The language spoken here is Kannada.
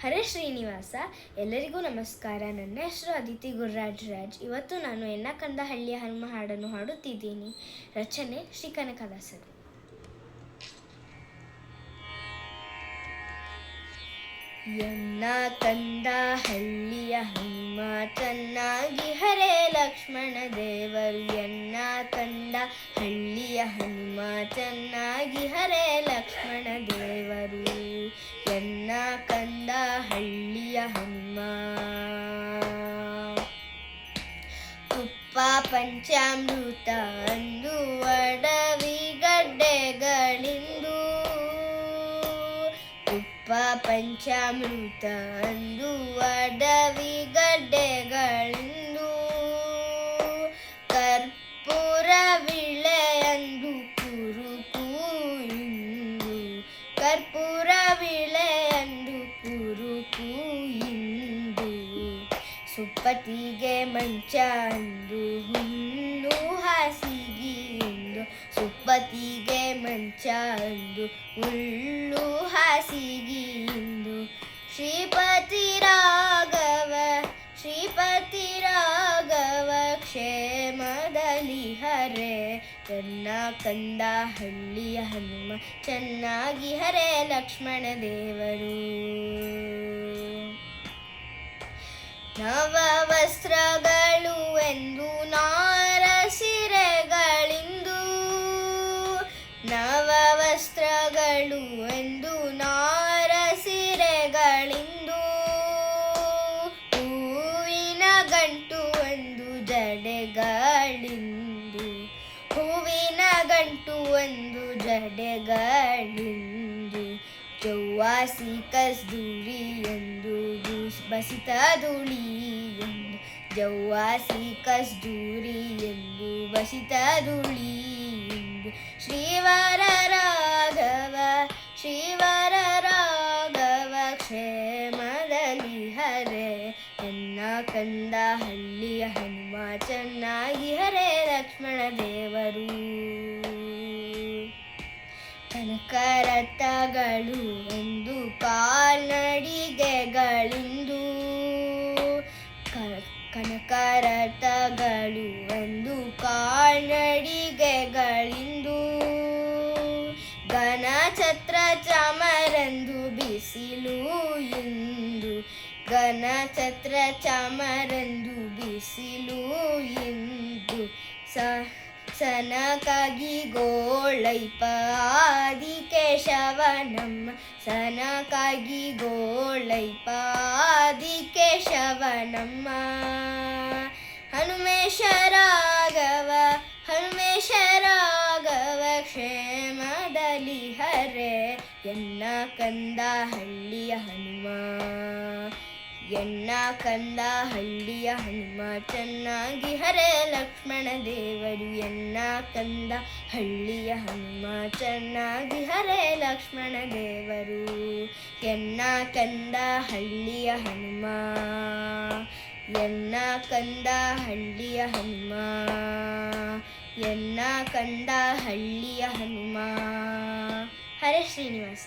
ಹರೇ ಶ್ರೀನಿವಾಸ. ಎಲ್ಲರಿಗೂ ನಮಸ್ಕಾರ. ನನ್ನ ಹೆಸರು ಅದಿತಿ ಗುರುರಾಜ್ ರಾಜ್. ಇವತ್ತು ನಾನು ಎನ್ನಕಂದಹಳ್ಳಿಯ ಹನುಮ ಹಾಡನ್ನು ಹಾಡುತ್ತಿದ್ದೀನಿ. ರಚನೆ ಶ್ರೀ ಕನಕದಾಸರು. ಎನ್ನಕಂದಹಳ್ಳಿಯ ಹನುಮ ಚೆನ್ನಾಗಿ ಹರೇ ಲಕ್ಷ್ಮಣ ದೇವರು. ಎನ್ನಕಂದಹಳ್ಳಿಯ ಹನುಮ ಚೆನ್ನಾಗಿ ಹರೇ ಲಕ್ಷ್ಮಣ ದೇವರು. ಎನ್ನಕಂದಹಳ್ಳಿಯ ಹನುಮ ತುಪ್ಪ ಪಂಚಾಮೃತ ಅಂದು ಅಡವಿಗಡ್ಡೆಗಳಿಂದು. ತುಪ್ಪ ಪಂಚಾಮೃತ ಅಂದು ಅಡವಿಗಡ್ಡೆಗಳಿಂದು. ಕರ್ಪೂರ ವಿಳೆಯಂದು ಕುರುಕು ಇಂದು. ಕರ್ಪೂರ ವಿಳೆಯಂದು ಕುರುಕು ಇಂದು. ಸುಪ್ಪತ್ತಿಗೆ ಮಂಚ ಅಂದು ಹುಲ್ಲು ಹಾಸಿಗೆ ಇಂದು. ಸುಪ್ಪತ್ತಿಗೆ ಮಂಚ ಅಂದು ಹುಲ್ಲು ಹಾಸಿಗೆ ಇಂದು. ಶ್ರೀಪತಿ ರಾಘವ ಶ್ರೀಪತಿ ರಾಘವ ಕ್ಷೇಮದಲ್ಲಿ ಹರೇ. ಎನ್ನಕಂದಹಳ್ಳಿಯ ಹನುಮ ಚೆನ್ನಾಗಿ ಹರೇ ಲಕ್ಷ್ಮಣ ದೇವರು. ನವ ವಸ್ತ್ರಗಳು ಎಂದು ನಾರ ಸೀರೆಗಳಿಂದು. ನವ ವಸ್ತ್ರಗಳು ಎಂದು ನಾರ ಸೀರೆಗಳಿಂದು. ಹೂವಿನ ಗಂಟು ಒಂದು ಜಡೆಗಳಿಂದು. ಹೂವಿನ ಗಂಟು ಒಂದು ಜಡೆಗಳಿಂದು. ಜವ್ವಾಸಿ ಕಸ್ತೂರಿ ಎಂದು ಬಸಿತ ಧೂಳಿ ಎಂದು. ಜವ್ವಾಸಿ ಕಸ್ತೂರಿ ಎಂದು ಬಸಿತ ಧೂಳಿ ಎಂದು. ಶ್ರೀವರ ರಾಘವ ಶ್ರೀವರ ರಾಘವ ಕ್ಷೇಮದಲ್ಲಿ ಹರೇ. ಎನ್ನಕಂದಹಳ್ಳಿಯ ಹನುಮ ಚೆನ್ನಾಗಿ ಹರೇ ಲಕ್ಷ್ಮಣ ದೇವರು. ಕನಕರಥಗಳು ಒಂದು ಕಾಲ್ನಡಿಗೆಗಳಿಂದು. ಕನಕರಥಗಳು ಒಂದು ಕಾಲ್ನಡಿಗೆಗಳಿಂದು. ಘನಛತ್ರ ಚಾಮರಂದು ಬಿಸಿಲು ಇಂದು. ಘನಛತ್ರ ಚಾಮರಂದು ಬಿಸಿಲು ಇಂದು. ಸನಕಾಗಿ ಗೋಳೈಪ ಆದಿಕೇಶವನಮ್ಮ. ಸನಕಾಗಿ ಗೋಳೈಪ ಆದಿಕೇಶವನಮ್ಮ. ಹನುಮೇಶ ರಾಘವ ಹನುಮೇಶ ರಾಘವ ಕ್ಷೇಮದಲ್ಲಿ ಹರೇ. ಎನ್ನಕಂದಹಳ್ಳಿಯ ಹನುಮ ಎನ್ನಕಂದಹಳ್ಳಿಯ ಹನುಮ ಚೆನ್ನಾಗಿ ಹರೇ ಲಕ್ಷ್ಮಣ ದೇವರು. ಎನ್ನಕಂದಹಳ್ಳಿಯ ಹನುಮ ಚೆನ್ನಾಗಿ ಹರೇ ಲಕ್ಷ್ಮಣ ದೇವರು. ಎನ್ನಕಂದಹಳ್ಳಿಯ ಹನುಮ ಎನ್ನಕಂದಹಳ್ಳಿಯ ಹನುಮ ಎನ್ನಕಂದಹಳ್ಳಿಯ ಹನುಮ. ಹರೇ ಶ್ರೀನಿವಾಸ.